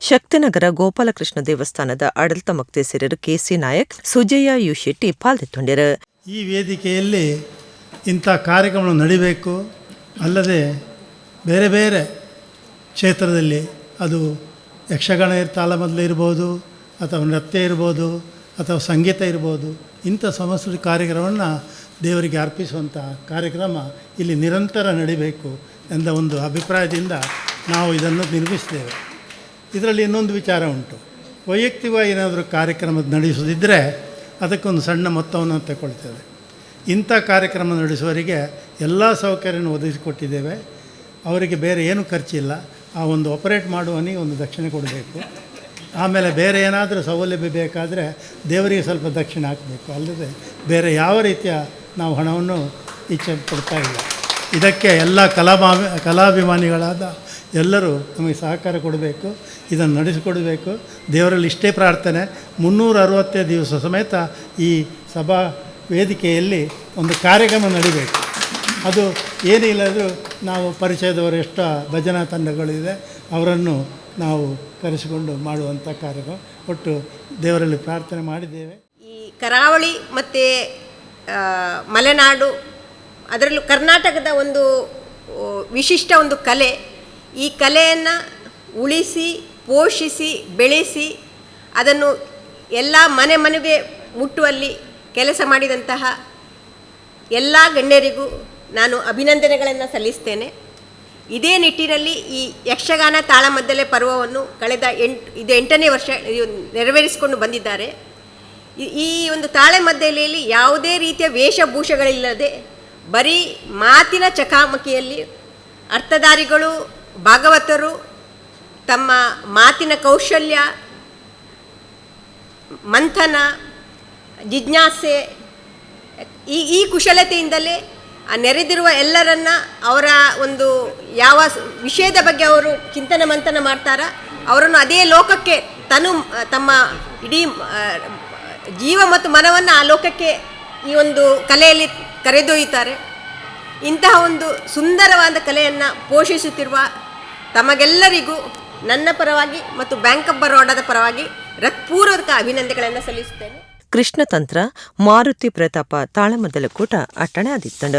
ಶಕ್ತಿನಗರ ಗೋಪಾಲಕೃಷ್ಣ ದೇವಸ್ಥಾನದ ಆಡಳಿತ ಮೊಕ್ತೇಸರರು KC ನಾಯಕ್, ಸುಜಯ್ಯ ಯು ಶೆಟ್ಟಿ ಪಾಲ್ದಿತ್ತೊಂಡ್ಯರು. ಈ ವೇದಿಕೆಯಲ್ಲಿ ಇಂಥ ಕಾರ್ಯಕ್ರಮ ನಡಿಬೇಕು, ಅಲ್ಲದೆ ಬೇರೆ ಬೇರೆ ಕ್ಷೇತ್ರದಲ್ಲಿ ಅದು ಯಕ್ಷಗಾನ ತಾಳಮದ್ದಲೆ ಇರ್ಬೋದು, ಅಥವಾ ನೃತ್ಯ ಇರ್ಬೋದು, ಅಥವಾ ಸಂಗೀತ ಇರ್ಬೋದು, ಇಂಥ ಸಾಂಸ್ಕೃತಿಕ ಕಾರ್ಯಕ್ರಮವನ್ನು ದೇವರಿಗೆ ಅರ್ಪಿಸುವಂಥ ಕಾರ್ಯಕ್ರಮ ಇಲ್ಲಿ ನಿರಂತರ ನಡಿಬೇಕು ಎಂದ ಒಂದು ಅಭಿಪ್ರಾಯದಿಂದ ನಾವು ಇದನ್ನು ನಿರ್ಮಿಸಿದ್ದೇವೆ. ಇದರಲ್ಲಿ ಇನ್ನೊಂದು ವಿಚಾರ ಉಂಟು. ವೈಯಕ್ತಿಕವಾಗಿ ಏನಾದರೂ ಕಾರ್ಯಕ್ರಮ ನಡೆಸೋದಿದ್ದರೆ ಅದಕ್ಕೊಂದು ಸಣ್ಣ ಮೊತ್ತವನ್ನು ತಗೊಳ್ತೇವೆ. ಇಂಥ ಕಾರ್ಯಕ್ರಮ ನಡೆಸುವವರಿಗೆ ಎಲ್ಲ ಸೌಕರ್ಯವನ್ನು ಒದಗಿಸಿಕೊಟ್ಟಿದ್ದೇವೆ. ಅವರಿಗೆ ಬೇರೆ ಏನೂ ಖರ್ಚಿಲ್ಲ. ಆ ಒಂದು ಆಪರೇಟ್ ಮಾಡುವವನಿಗೆ ಒಂದು ದಕ್ಷಿಣೆ ಕೊಡಬೇಕು. ಆಮೇಲೆ ಬೇರೆ ಏನಾದರೂ ಸೌಲಭ್ಯ ಬೇಕಾದರೆ ದೇವರಿಗೆ ಸ್ವಲ್ಪ ದಕ್ಷಿಣೆ ಹಾಕಬೇಕು. ಅಲ್ಲದೆ ಬೇರೆ ಯಾವ ರೀತಿಯ ನಾವು ಹಣವನ್ನು ಇಚ್ಛೆ ಪಡ್ತಾ ಇಲ್ಲ. ಇದಕ್ಕೆ ಎಲ್ಲ ಕಲಾಭಿಮಾನಿಗಳಾದ ಎಲ್ಲರೂ ನಮಗೆ ಸಹಕಾರ ಕೊಡಬೇಕು, ಇದನ್ನು ನಡೆಸಿಕೊಡಬೇಕು. ದೇವರಲ್ಲಿ ಇಷ್ಟೇ ಪ್ರಾರ್ಥನೆ, 365 ದಿವಸ ಸಮೇತ ಈ ಸಭಾ ವೇದಿಕೆಯಲ್ಲಿ ಒಂದು ಕಾರ್ಯಕ್ರಮ ನಡಿಬೇಕು. ಅದು ಏನೇ ಇಲ್ಲದರೂ ನಾವು ಪರಿಚಯದವರು ಎಷ್ಟು ಭಜನಾ ತಂಡಗಳಿದೆ ಅವರನ್ನು ನಾವು ಕರೆಸಿಕೊಂಡು ಮಾಡುವಂಥ ಕಾರ್ಯಕ್ರಮ ಒಟ್ಟು ದೇವರಲ್ಲಿ ಪ್ರಾರ್ಥನೆ ಮಾಡಿದ್ದೇವೆ. ಈ ಕರಾವಳಿ ಮತ್ತು ಮಲೆನಾಡು, ಅದರಲ್ಲೂ ಕರ್ನಾಟಕದ ಒಂದು ವಿಶಿಷ್ಟ ಒಂದು ಕಲೆ. ಈ ಕಲೆಯನ್ನು ಉಳಿಸಿ ಪೋಷಿಸಿ ಬೆಳೆಸಿ ಅದನ್ನು ಎಲ್ಲ ಮನೆ ಮನೆಗೆ ಮುಟ್ಟುವಲ್ಲಿ ಕೆಲಸ ಮಾಡಿದಂತಹ ಎಲ್ಲ ಗಣ್ಯರಿಗೂ ನಾನು ಅಭಿನಂದನೆಗಳನ್ನು ಸಲ್ಲಿಸ್ತೇನೆ. ಇದೇ ನಿಟ್ಟಿನಲ್ಲಿ ಈ ಯಕ್ಷಗಾನ ತಾಳಮದ್ದಲೆ ಪರ್ವವನ್ನು ಕಳೆದ 8ನೇ ವರ್ಷ ನೆರವೇರಿಸಿಕೊಂಡು ಬಂದಿದ್ದಾರೆ. ಈ ಒಂದು ತಾಳಮದ್ದಲೆಯಲ್ಲಿ ಯಾವುದೇ ರೀತಿಯ ವೇಷಭೂಷಗಳಿಲ್ಲದೆ ಬರೀ ಮಾತಿನ ಚಕಾಮಕಿಯಲ್ಲಿ ಅರ್ಥಧಾರಿಗಳು ಭಾಗವತರು ತಮ್ಮ ಮಾತಿನ ಕೌಶಲ್ಯ, ಮಂಥನ, ಜಿಜ್ಞಾಸೆ ಈ ಕುಶಲತೆಯಿಂದಲೇ ನೆರೆದಿರುವ ಎಲ್ಲರನ್ನ ಅವರ ಒಂದು ಯಾವ ವಿಷಯದ ಬಗ್ಗೆ ಅವರು ಚಿಂತನೆ ಮಂಥನ ಮಾಡ್ತಾರ ಅವರನ್ನು ಅದೇ ಲೋಕಕ್ಕೆ ತಮ್ಮ ಇಡೀ ಜೀವ ಮತ್ತು ಮನವನ್ನು ಆ ಲೋಕಕ್ಕೆ ಈ ಒಂದು ಕಲೆಯಲ್ಲಿ ಕರೆದೊಯ್ಯುತ್ತಾರೆ. ಇಂತಹ ಒಂದು ಸುಂದರವಾದ ಕಲೆಯನ್ನು ಪೋಷಿಸುತ್ತಿರುವ ತಮಗೆಲ್ಲರಿಗೂ ನನ್ನ ಪರವಾಗಿ ಮತ್ತು ಬ್ಯಾಂಕ್ ಆಫ್ ಬರೋಡಾದ ಪರವಾಗಿ ಹೃತ್ಪೂರ್ವಕ ಅಭಿನಂದನೆಗಳನ್ನು ಸಲ್ಲಿಸುತ್ತೇನೆ. ಕೃಷ್ಣತಂತ್ರ ಮಾರುತಿ ಪ್ರತಾಪ ತಾಳಮದ್ದಲೆ ಕೂಟ ಅಟ್ಟಣೆ ಆದಿತ್ತಂಡ.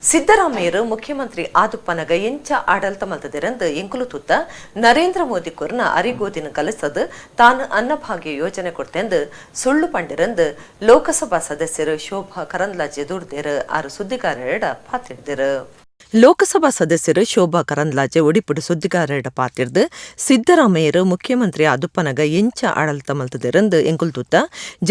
ಸಿದ್ದರಾಮಯ್ಯರು ಮುಖ್ಯಮಂತ್ರಿ ಆದುಪ್ಪನಗ ಎಂಚ ಆಡಳಿತ ಮಲ್ತದಿರಂದು ಎಂಕುಲುತುತ್ತ ನರೇಂದ್ರ ಮೋದಿ ಕೊರ್ನ ಅರಿಗೋದಿನ ಕಲಿಸದು ತಾನು ಅನ್ನಭಾಗ್ಯ ಯೋಜನೆ ಕೊಡ್ತೆಂದು ಸುಳ್ಳು ಪಂಡಿರಂದು ಲೋಕಸಭಾ ಸದಸ್ಯರು ಶೋಭಾ ಕರಂದ್ಲಾಜೆ ದುಡ್ದೇರು ಆರು ಸುದ್ದಿಗಾರರ ಪಾತಿಡ್ದರು. ಲೋಕಸಭಾ ಸದಸ್ಯರು ಶೋಭಾ ಕರಂದ್ಲಾಜೆ ಒಡಿಪುಡು ಸುದ್ದಿಗಾರರ ಪಾತಿರ್ದು ಸಿದ್ದರಾಮಯ್ಯರು ಮುಖ್ಯಮಂತ್ರಿ ಆದುಪ್ಪನಗ ಎಂಚ ಆಡಳಿತ ಮಲ್ತದಿರಂದು ಎಂಕುಲ್ತುತ್ತ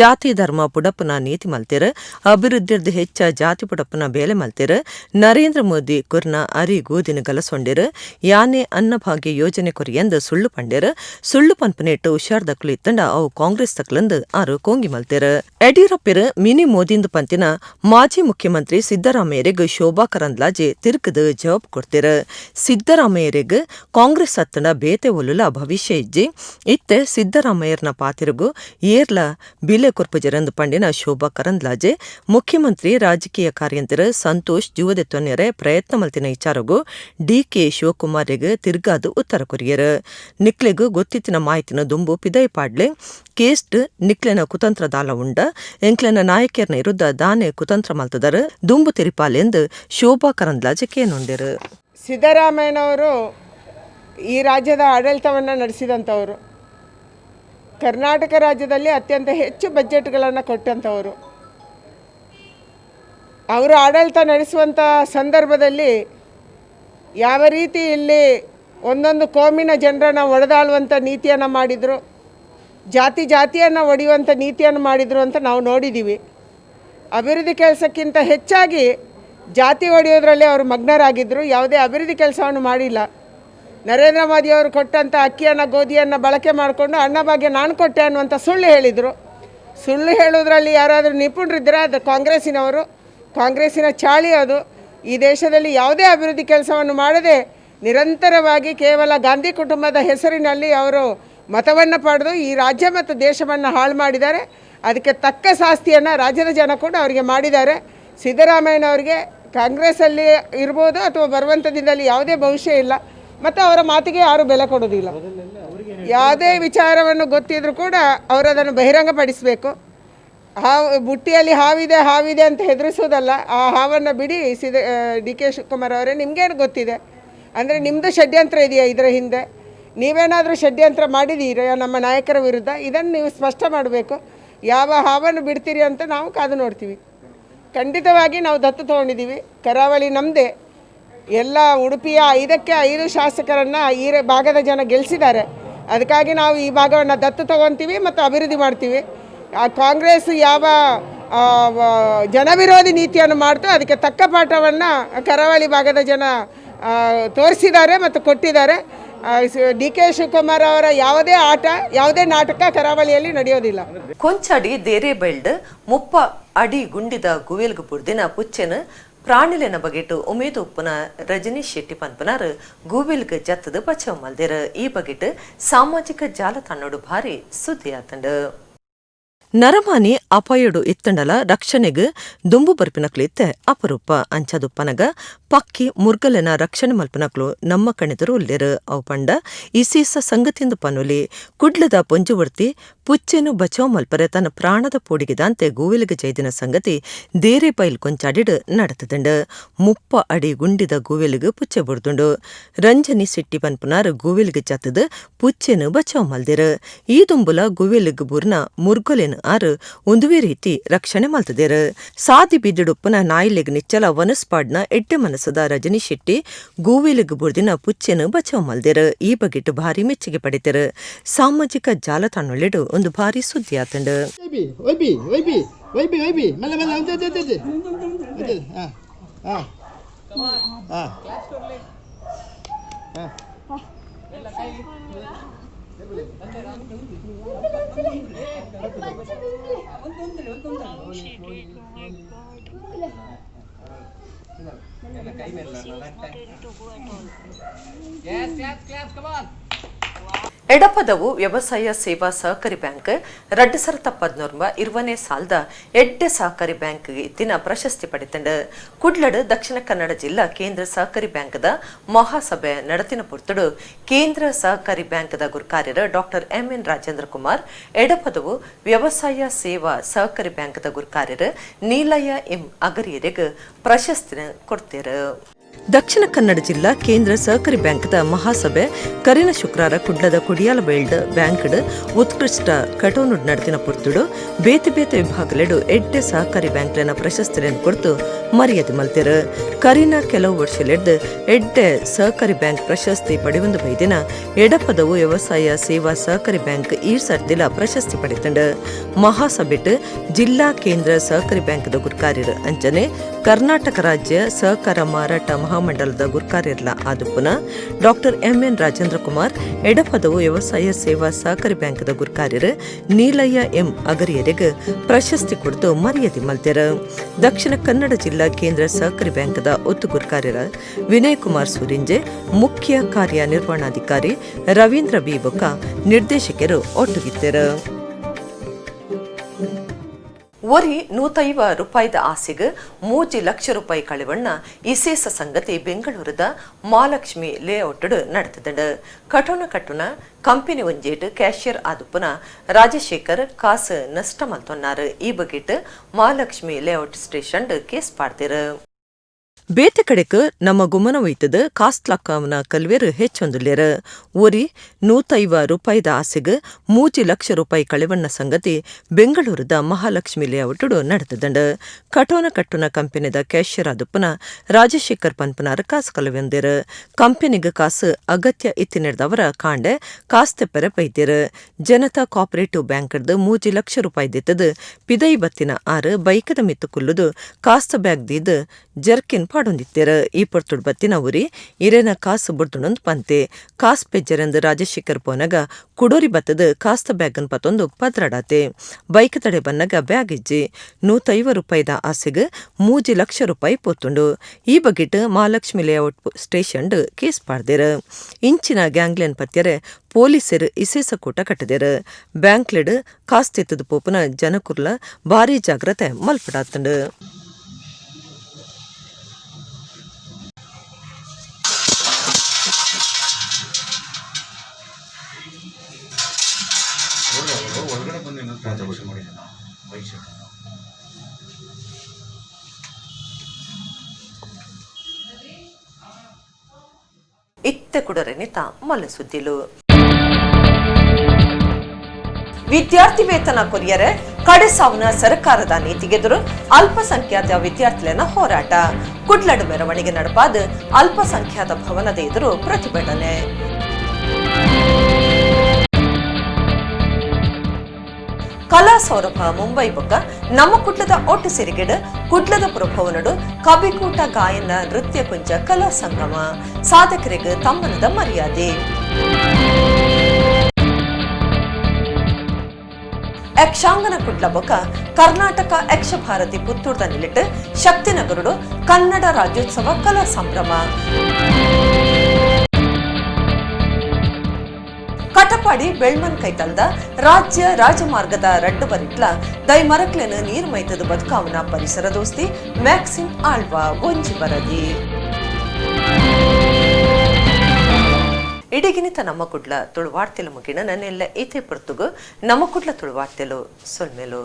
ಜಾತಿ ಧರ್ಮ ಪುಡಪ್ಪನ ನೀತಿ ಮಲ್ತಿರು ಅಭಿವೃದ್ಧಿರ್ದು ಹೆಚ್ಚ ಜಾತಿ ಪುಡಪ್ಪನ ಬೇಲೆ ಮಲ್ತಿರು ನರೇಂದ್ರ ಮೋದಿ ಕುರ್ನ ಅರಿ ಗೋದಿನ ಗಲಸೊಂಡಿರು ಯಾನೆ ಅನ್ನಭಾಗ್ಯ ಯೋಜನೆ ಕೊರಿಯಂದು ಸುಳ್ಳು ಪಂಡಿರು ಸುಳ್ಳು ಪನ್ಪನೇಟ್ಟು ಹುಷಾರ್ ದಕ್ಲು ಇತ್ತಂಡ ಅವು ಕಾಂಗ್ರೆಸ್ ತಕ್ಲಂದು ಆರು ಕೋಂಗಿ ಮಲ್ತಿರು. ಯಡಿಯೂರಪ್ಪರು ಮಿನಿ ಮೋದಿಂದು ಪಂತಿನ ಮಾಜಿ ಮುಖ್ಯಮಂತ್ರಿ ಸಿದ್ದರಾಮಯ್ಯರಿಗೆ ಶೋಭಾ ಕರಂದ್ಲಾಜೆ ಜವಾಬ್ ಕೊಡ್ತಿರು. ಸಿದ್ದರಾಮಯ್ಯರಿಗೆ ಕಾಂಗ್ರೆಸ್ ಹತ್ತನ ಬೇತೆ ಒಲ್ಲುಲ ಭವಿಷ್ಯ ಇಜ್ಜಿ ಇತ್ತೆ ಸಿದ್ದರಾಮಯ್ಯರ್ನ ಪಾತಿರುಗು ಏರ್ಲ ಬಿಲೆ ಕೊರ್ಪುಜರಂದು ಪಂಡಿನ ಶೋಭಾ ಕರಂದ್ಲಾಜೆ ಮುಖ್ಯಮಂತ್ರಿ ರಾಜಕೀಯ ಕಾರ್ಯಂತರ ಸಂತೋಷ್ ಜುವದೆತ್ತೊನ್ಯರೆ ಪ್ರಯತ್ನ ಮಲ್ತಿನ ವಿಚಾರಗೂ ಡಿಕೆ ಶಿವಕುಮಾರ್ಗೆ ತಿರ್ಗಾದು ಉತ್ತರ ಕೊರಿಯರು. ನಿಕ್ಲೆಗೂ ಗೊತ್ತಿತ್ತಿನ ಮಾಹಿತಿನ ದುಂಬು ಪಿದೈ ಪಾಡ್ಲೆ ಕೇಸ್ಟ್ ನಿಕ್ಲೆನ ಕುತಂತ್ರ ದಾಲ ಉಂಡ ಎಂಕ್ಲೆನ ನಾಯಕಿಯರ್ನ ವಿರುದ್ಧ ದಾನೆ ಕುತಂತ್ರ ಮಲ್ತದರು ದುಂಬು ತಿರಿಪಾಲೆಂದು ಶೋಭಾ ಕರಂದ್ಲಾಜೆ ಕೇನೊಂಡಿರು. ಸಿದ್ದರಾಮಯ್ಯನವರು ಈ ರಾಜ್ಯದ ಆಡಳಿತವನ್ನು ನಡೆಸಿದಂಥವರು, ಕರ್ನಾಟಕ ರಾಜ್ಯದಲ್ಲಿ ಅತ್ಯಂತ ಹೆಚ್ಚು ಬಜೆಟ್ಗಳನ್ನು ಕೊಟ್ಟಂಥವರು. ಅವರು ಆಡಳಿತ ನಡೆಸುವಂಥ ಸಂದರ್ಭದಲ್ಲಿ ಯಾವ ರೀತಿ ಇಲ್ಲಿ ಒಂದೊಂದು ಕೋಮಿನ ಜನರನ್ನು ಒಡೆದಾಳುವಂಥ ನೀತಿಯನ್ನು ಮಾಡಿದರು, ಜಾತಿಯನ್ನು ಒಡೆಯುವಂಥ ನೀತಿಯನ್ನು ಮಾಡಿದರು ಅಂತ ನಾವು ನೋಡಿದ್ದೀವಿ. ಅಭಿವೃದ್ಧಿ ಕೆಲಸಕ್ಕಿಂತ ಹೆಚ್ಚಾಗಿ ಜಾತಿ ಒಡೆಯೋದ್ರಲ್ಲಿ ಅವರು ಮಗ್ನರಾಗಿದ್ದರು. ಯಾವುದೇ ಅಭಿವೃದ್ಧಿ ಕೆಲಸವನ್ನು ಮಾಡಿಲ್ಲ. ನರೇಂದ್ರ ಮೋದಿಯವರು ಕೊಟ್ಟಂಥ ಅಕ್ಕಿಯನ್ನು ಗೋಧಿಯನ್ನು ಬಳಕೆ ಮಾಡಿಕೊಂಡು ಅನ್ನಭಾಗ್ಯ ನಾನು ಕೊಟ್ಟೆ ಅನ್ನುವಂಥ ಸುಳ್ಳು ಹೇಳಿದರು. ಸುಳ್ಳು ಹೇಳೋದ್ರಲ್ಲಿ ಯಾರಾದರೂ ನಿಪುಣರಿದ್ದರೆ ಅದು ಕಾಂಗ್ರೆಸ್ಸಿನವರು, ಕಾಂಗ್ರೆಸ್ಸಿನ ಚಾಳಿ ಅದು. ಈ ದೇಶದಲ್ಲಿ ಯಾವುದೇ ಅಭಿವೃದ್ಧಿ ಕೆಲಸವನ್ನು ಮಾಡದೆ ನಿರಂತರವಾಗಿ ಕೇವಲ ಗಾಂಧಿ ಕುಟುಂಬದ ಹೆಸರಿನಲ್ಲಿ ಅವರು ಮತವನ್ನು ಪಡೆದು ಈ ರಾಜ್ಯ ಮತ್ತು ದೇಶವನ್ನು ಹಾಳು ಮಾಡಿದ್ದಾರೆ. ಅದಕ್ಕೆ ತಕ್ಕ ಶಾಸ್ತಿಯನ್ನು ರಾಜ್ಯದ ಜನ ಕೂಡ ಅವರಿಗೆ ಮಾಡಿದ್ದಾರೆ. ಸಿದ್ದರಾಮಯ್ಯನವರಿಗೆ ಕಾಂಗ್ರೆಸ್ಸಲ್ಲಿ ಇರ್ಬೋದು ಅಥವಾ ಬರುವಂಥ ದಿನದಲ್ಲಿ ಯಾವುದೇ ಭವಿಷ್ಯ ಇಲ್ಲ ಮತ್ತು ಅವರ ಮಾತಿಗೆ ಯಾರೂ ಬೆಲೆ ಕೊಡೋದಿಲ್ಲ. ಯಾವುದೇ ವಿಚಾರವನ್ನು ಗೊತ್ತಿದ್ರೂ ಕೂಡ ಅವರು ಅದನ್ನು ಬಹಿರಂಗಪಡಿಸಬೇಕು. ಬುಟ್ಟಿಯಲ್ಲಿ ಹಾವಿದೆ ಅಂತ ಹೆದರಿಸೋದಲ್ಲ. ಆ ಹಾವನ್ನು ಬಿಡಿ. ಡಿ ಕೆ ಶಿವಕುಮಾರ್ ಅವರೇ, ನಿಮಗೇನು ಗೊತ್ತಿದೆ ಅಂದರೆ ನಿಮ್ಮದು ಷಡ್ಯಂತ್ರ ಇದೆಯಾ ಇದರ ಹಿಂದೆ? ನೀವೇನಾದರೂ ಷಡ್ಯಂತ್ರ ಮಾಡಿದ್ದೀರಾ ನಮ್ಮ ನಾಯಕರ ವಿರುದ್ಧ? ಇದನ್ನು ನೀವು ಸ್ಪಷ್ಟ ಮಾಡಬೇಕು. ಯಾವ ಹಾವನ್ನು ಬಿಡ್ತೀರಿ ಅಂತ ನಾವು ಕಾದು ನೋಡ್ತೀವಿ. ಖಂಡಿತವಾಗಿ ನಾವು ದತ್ತು ತೊಗೊಂಡಿದ್ದೀವಿ. ಕರಾವಳಿ ನಮ್ಮದೇ. ಎಲ್ಲ ಉಡುಪಿಯ 5ಕ್ಕೆ 5 ಶಾಸಕರನ್ನು ಈ ಭಾಗದ ಜನ ಗೆಲ್ಲಿಸಿದ್ದಾರೆ. ಅದಕ್ಕಾಗಿ ನಾವು ಈ ಭಾಗವನ್ನು ದತ್ತು ತೊಗೊತೀವಿ ಮತ್ತು ಅಭಿವೃದ್ಧಿ ಮಾಡ್ತೀವಿ. ಕಾಂಗ್ರೆಸ್ ಯಾವ ಜನವಿರೋಧಿ ನೀತಿಯನ್ನು ಮಾಡ್ತೋ ಅದಕ್ಕೆ ತಕ್ಕ ಪಾಠವನ್ನು ಕರಾವಳಿ ಭಾಗದ ಜನ ತೋರಿಸಿದ್ದಾರೆ ಮತ್ತು ಕೊಟ್ಟಿದ್ದಾರೆ. ಡಿ.ಕೆ. ಶಿವಕುಮಾರ್ ಅವರ ಯಾವುದೇ ಆಟ, ಯಾವುದೇ ನಾಟಕ ಕರಾವಳಿಯಲ್ಲಿ ನಡೆಯೋದಿಲ್ಲ. ಕೊಂಚಾಡಿ ದೇರೆ ಬೆಲ್ಡ್ 30 ಅಡಿ ಗುಂಡಿದ ಗುವೇಲ್ಗು ಬುಡ್ದಿನ ಪುಚ್ಚೆನ ಪ್ರಾಣಿಲೆನ ಬಗೆಟ್ ಉಮೇದು ಉಪ್ಪನ ರಜನೀಶ್ ಶೆಟ್ಟಿ ಪನ್ಪನಾರ್ ಗೂವೆಲ್ಗ್ ಜತ್ತದ ಬಚಾವ್ ಮಲ್ದೇರ. ಈ ಬಗೆಟ್ ಸಾಮಾಜಿಕ ಜಾಲತಾಣೋಡು ಭಾರಿ ಸುದ್ದಿ ಆತಂಡ. ನರಮಾನಿ ಅಪಾಯಡು ಇತ್ತಂಡಲ ರಕ್ಷಣೆಗೆ ದುಂಬು ಬರ್ಪಿನಕ್ಲು ಇತ್ತೆ ಅಪರೂಪ ಅಂಚದುಪ್ಪನಗ ಪಕ್ಕಿ ಮುರ್ಗಲೆನ ರಕ್ಷಣೆ ಮಲ್ಪನಕ್ಲು ನಮ್ಮ ಕಣೆದರು ಉಲ್ಲೇರು ಅವು ಪಂಡ ಇಸೀಸ ಸಂಗತಿಯಿಂದ ಪನುಲಿ ಕುಡ್ಲದ ಪೊಂಜುವರ್ತಿ ಪುಚ್ಚೆನು ಬಚಾವ್ ಮಲ್ಪರೆ ತನ್ನ ಪ್ರಾಣದ ಪೋಡಿಗೆದಂತೆ ಗೂವೆಲಿಗೆ ಜೈದಿನ ಸಂಗತಿ ದೇರೆ ಬೈಲ್ ಕೊಂಚಾಡಿಡು ನಡತದಂಡು 30 ಅಡಿ ಗುಂಡಿದ ಗೂವೆಲಿಗೆ ಪುಚ್ಚೆ ಬುಡ್ದುಂಡು. ರಂಜನಿ ಸಿಟ್ಟಿ ಪನ್ಪುನಾರ್ ಗೂವೆಲಿಗೆ ಜತ್ತದ ಪುಚ್ಚೆನು ಬಚಾವ್ ಮಲ್ದೇರು. ಈ ದುಂಬುಲ ಗೂವೆಲಿಗೆ ಬೂರ್ನ ಮುರ್ಗೊಲೆನ ಆರು ಒಂದುವೇ ರೀತಿ ರಕ್ಷಣೆ ಮಲ್ತದೇರು. ಸಾದಿ ಬಿದ್ದಿಡುಪ್ಪನ ನಾಯಿಲೆಗ್ ನಿಚ್ಚಲ ವನಸ್ಪಾಡ್ನ ಎಡ್ಡೆ ಮನಸದ ರಜನಿ ಶೆಟ್ಟಿ ಗೂವೆಲಿಗ್ ಬುರ್ದಿನ ಪುಚ್ಚೆನು ಬಚಾವ್ ಮಲ್ದೇರು. ಈ ಬಗೆಟ್ ಭಾರಿ ಮೆಚ್ಚುಗೆ ಪಡಿತೇರು. ಸಾಮಾಜಿಕ ಜಾಲತಾಣೊಳ್ಳೆಡು ಒಂದು ಭಾರಿ ಸುದ್ದಿ ಆತಂಡು. ಎಡಪದವು ವ್ಯವಸಾಯ ಸೇವಾ ಸಹಕಾರಿ ಬ್ಯಾಂಕ್ 2019 ಸಾಲದ ಎಡ್ಡೆ ಸಹಕಾರಿ ಬ್ಯಾಂಕ್ ಇತ್ತಿನ ಪ್ರಶಸ್ತಿ ಪಡೆತಂಡು. ಕುಡ್ಲಡ್ ದಕ್ಷಿಣ ಕನ್ನಡ ಜಿಲ್ಲಾ ಕೇಂದ್ರ ಸಹಕಾರಿ ಬ್ಯಾಂಕ್ದ ಮಹಾಸಭೆ ನಡತಿನ ಪುರ್ತುಡು ಕೇಂದ್ರ ಸಹಕಾರಿ ಬ್ಯಾಂಕ್ದ ಗುರುಕಾರ್ಯರ ಡಾಕ್ಟರ್ ಎಂ.ಎನ್. ರಾಜೇಂದ್ರ ಕುಮಾರ್ ಎಡಪದವು ವ್ಯವಸಾಯ ಸೇವಾ ಸಹಕಾರಿ ಬ್ಯಾಂಕ್ದ ಗುರುಕಾರ್ಯರ ನೀಲಯ್ಯ ಎಂ ಅಗರಿಯರಿಗೆ ಪ್ರಶಸ್ತಿನ ಕೊಡ್ತೇರು. ದಕ್ಷಿಣ ಕನ್ನಡ ಜಿಲ್ಲಾ ಕೇಂದ್ರ ಸಹಕಾರಿ ಬ್ಯಾಂಕ್ದ ಮಹಾಸಭೆ ಕರಿನ ಶುಕ್ರವಾರ ಕುಡ್ಲದ ಕುಡಿಯಾಲ ಬೇಲ್ಡ್ ಬ್ಯಾಂಕ್ಡ್ ಉತ್ಕೃಷ್ಟ ಕಟೋನುಡ್ ನಡತಿನ ಪುರ್ತುಡು ಬೇತೆ ಬೇತೆ ವಿಭಾಗಲೆಡು ಎಡ್ಡೆ ಸಹಕಾರಿ ಬ್ಯಾಂಕ್ಲನ ಪ್ರಶಸ್ತಿಯನ್ನು ಕೊಡ್ತು ಮರ್ಯಾದೆ ಮಲ್ತೇರು. ಕರಿನ ಕೆಲವು ವರ್ಷಲೆಡ್ದು ಎಡ್ಡೆ ಸಹಕಾರಿ ಬ್ಯಾಂಕ್ ಪ್ರಶಸ್ತಿ ಪಡೆಯೊಂದು ಬೈದಿನ ಎಡಪದವು ವ್ಯವಸಾಯ ಸೇವಾ ಸಹಕಾರಿ ಬ್ಯಾಂಕ್ ಈ ಸರ್ದಿಲ ಪ್ರಶಸ್ತಿ ಪಡೆತಂಡು. ಮಹಾಸಭೆಟ್ ಜಿಲ್ಲಾ ಕೇಂದ್ರ ಸಹಕಾರಿ ಬ್ಯಾಂಕ್ದ ಗುರುಕಾರ್ಯರು ಅಂಚನೆ ಕರ್ನಾಟಕ ರಾಜ್ಯ ಸಹಕಾರ ಮಾರಾಟ ಮಹಾಮಂಡಲದ ಗುರುಕಾರ್ಯರ್ಲ ಆದುಪುನ ಡಾಕ್ಟರ್ ಎಂ.ಎನ್. ರಾಜೇಂದ್ರ ಕುಮಾರ್ ಎಡಪದವು ವ್ಯವಸಾಯ ಸೇವಾ ಸಹಕಾರಿ ಬ್ಯಾಂಕ್ದ ಗುರುಕಾರ್ಯರು ನೀಲಯ್ಯ ಎಂ ಅಗರಿಯರಿಗೆ ಪ್ರಶಸ್ತಿ ಕೊಡ್ತು ಮರ್ಯಾದೆ ಮಲ್ತೇರು. ದಕ್ಷಿಣ ಕನ್ನಡ ಜಿಲ್ಲಾ ಕೇಂದ್ರ ಸಹಕಾರಿ ಬ್ಯಾಂಕ್ದ ಒತ್ತು ಗುರುಕಾರ್ಯರ ವಿನಯ್ ಕುಮಾರ್ ಸೂರಿಂಜೆ, ಮುಖ್ಯ ಕಾರ್ಯನಿರ್ವಹಣಾಧಿಕಾರಿ ರವೀಂದ್ರ ಬಿ ಬೊಕ್ಕ ನಿರ್ದೇಶಕರು ಒಟ್ಟುಗಿತ್ತರು. ಒರಿ 150 ರೂಪಾಯಿದ ಆಸೆಗೆ 3 ಲಕ್ಷ ರೂಪಾಯಿ ಕಳೆವಣ್ಣ ಇಸೇಸ ಸಂಗತಿ ಬೆಂಗಳೂರದ ಮಹಾಲಕ್ಷ್ಮಿ ಲೇಔಟ್ ನಡೆತದಂಡು. ಕಟುನ ಕಂಪನಿ ಒಂಜೇಟ್ ಕ್ಯಾಶಿಯರ್ ಆದುಪ್ಪನ ರಾಜಶೇಖರ್ ಕಾಸು ನಷ್ಟ ಮಲ್ತೊನ್ನಾರು. ಈ ಬಗೆಟ್ ಮಹಾಲಕ್ಷ್ಮಿ ಲೇಔಟ್ ಸ್ಟೇಷನ್ ಕೇಸ್ ಪಾಡ್ತಿರು. ಬೇತೆ ಕಡೆಕ್ ನಮ್ಮ ಗುಮ್ಮನ ಒಯ್ತದ ಕಾಸ್ತ್ಲಾಕವನ ಕಲ್ವೇರು ಹೆಚ್ಚೊಂದುಲ್ಲೇರು. ಒರಿ 150 ರೂಪಾಯಿದ ಆಸೆಗೆ 3 ಲಕ್ಷ ರೂಪಾಯಿ ಕಳೆವಣ್ಣ ಸಂಗತಿ ಬೆಂಗಳೂರದ ಮಹಾಲಕ್ಷ್ಮಿ ಲೇಔಟುಡು ನಡೆತದಂಡು. ಕಟುನ ಕಂಪನಿದ ಕ್ಯಾಶಿಯರ್ ಆದುಪ್ಪನ ರಾಜಶೇಖರ್ ಪನ್ಪನಾರ್ ಕಾಸು ಕಲವೆಂದೇರು. ಕಂಪನಿಗೆ ಕಾಸು ಅಗತ್ಯ ಇತ್ತಿ ನಡೆದವರ ಕಾಂಡೆ ಕಾಸು ತೆಪ್ಪರೆ ಬೈದೇರು. ಜನತಾ ಕೋಆಪರೇಟಿವ್ ಬ್ಯಾಂಕ್ದು 3 ಲಕ್ಷ ರೂಪಾಯಿ ದಿತ್ತದು ಪಿದೈ ಬತ್ತಿನ 6 ಬೈಕದ ಮಿತ್ತು ಕುಲ್ಲುದು ಕಾಸ್ತ ಬ್ಯಾಗ್ ದೀದ್ ಜರ್ಕಿನ್ ಪಾಡೊಂದಿತ್ತೇರು. ಈ ಪೊರ್ತುಡ್ ಬತ್ತಿನ ಉರಿ ಇರೇನ ಕಾಸು ಬುಡ್ದುಣೊಂದು ಪಂತೆ ಕಾಸು ಪೆಜ್ಜರೆಂದು ರಾಜಶೇಖರ್ ಪೋನಗ ಕುಡೋರಿ ಬತ್ತದ ಕಾಸ್ತ ಬ್ಯಾಗನ್ ಪತ್ತೊಂದು ಪದ್ರಡಾತೆ ಬೈಕ್ ತಡೆ ಬನ್ನಗ ಬ್ಯಾಗ್ ಇಜ್ಜಿ 150 ರೂಪಾಯಿದ ಆಸೆಗೆ 3 ಲಕ್ಷ ರೂಪಾಯಿ ಪೋತುಂಡು. ಈ ಬಗೆಟ್ ಮಹಾಲಕ್ಷ್ಮಿ ಲೇಔಟ್ ಸ್ಟೇಷನ್ ಕೇಸ್ ಪಾಡ್ದೇರು. ಇಂಚಿನ ಗ್ಯಾಂಗ್ಲೆನ್ ಪತ್ಯರೆ ಪೊಲೀಸರು ಇಸೇಸ ಕೂಟ ಕಟ್ಟದೇರು. ಬ್ಯಾಂಕ್ಲೆಡ್ ಕಾಸು ತೆತ್ತದ ಪೋಪನ ಜನಕುರ್ಲ ಭಾರಿ ಜಾಗ್ರತೆ ಮಲ್ಪಡಾತಂಡು. ಇತ್ತೆ ಕುಡರೆನಿತ ಮಲ್ಲ ಸುದ್ದಿಲು. ವಿದ್ಯಾರ್ಥಿ ವೇತನ ಕೊರಿಯರೆ ಕಡೆಸಾವನ ಸರ್ಕಾರದ ನೀತಿಗೆದುರು ಅಲ್ಪಸಂಖ್ಯಾತ ವಿದ್ಯಾರ್ಥಿಗಳ ಹೋರಾಟ. ಕುಡ್ಲಡ್ ಮೆರವಣಿಗೆ ನಡಪಾದ ಅಲ್ಪಸಂಖ್ಯಾತ ಭವನದ ಎದುರು ಪ್ರತಿಭಟನೆ. ಕಲಾ ಸೌರಭ ಮುಂಬೈ ಬೊಕ್ಕ ನಮ್ಮ ಕುಡ್ಲದ ಒಟ್ಟು ಸಿರಿಗೆಡು ಕುಡ್ಲದ ಪುರಭವನಡು ಕಬಿಕೂಟ ಗಾಯನ ನೃತ್ಯ ಕುಂಜ ಕಲಾ ಸಂಗಮ. ಸಾಧಕರಿಗೆ ತಮ್ಮನದ ಮರ್ಯಾದೆ. ಯಕ್ಷಾಂಗನ ಕುಡ್ಲ ಬೊಕ್ಕ ಕರ್ನಾಟಕ ಯಕ್ಷ ಭಾರತಿ ಪುತ್ತೂರ್ದ ನಿಲಿಟ್ಟು ಶಕ್ತಿನಗರುಡು ಕನ್ನಡ ರಾಜ್ಯೋತ್ಸವ ಕಲಾ ಸಂಭ್ರಮ. ಕಟಪಾಡಿ ಬೆಳ್ಮನ್ ಕೈತಲ್ದ ರಾಜ್ಯ ರಾಜಮಾರ್ಗದ ರಡ್ಡು ಬರಿಟ್ಲ ದೈಮರಕ್ಲೆನ ನೀರು ಮೈತದ ಬದುಕಾವನ ಪರಿಸರ ದೋಸ್ತಿ ಮ್ಯಾಕ್ಸಿಮ್ ಆಳ್ವಾ ಒಂಜಿ ಬರದಿ. ಇಡಗಿನಿತ ನಮ್ಮ ಕುಡ್ಲ ತುಳುವಾಡ್ತೆಲು ಮುಗಿನ ನನ್ನೆಲ್ಲ ಈತೆ ಪುರ್ತುಗು ನಮ್ಮ ಕುಡ್ಲ ತುಳುವಾಡ್ತೆಲು ಸೊಲ್ಮೆಲು.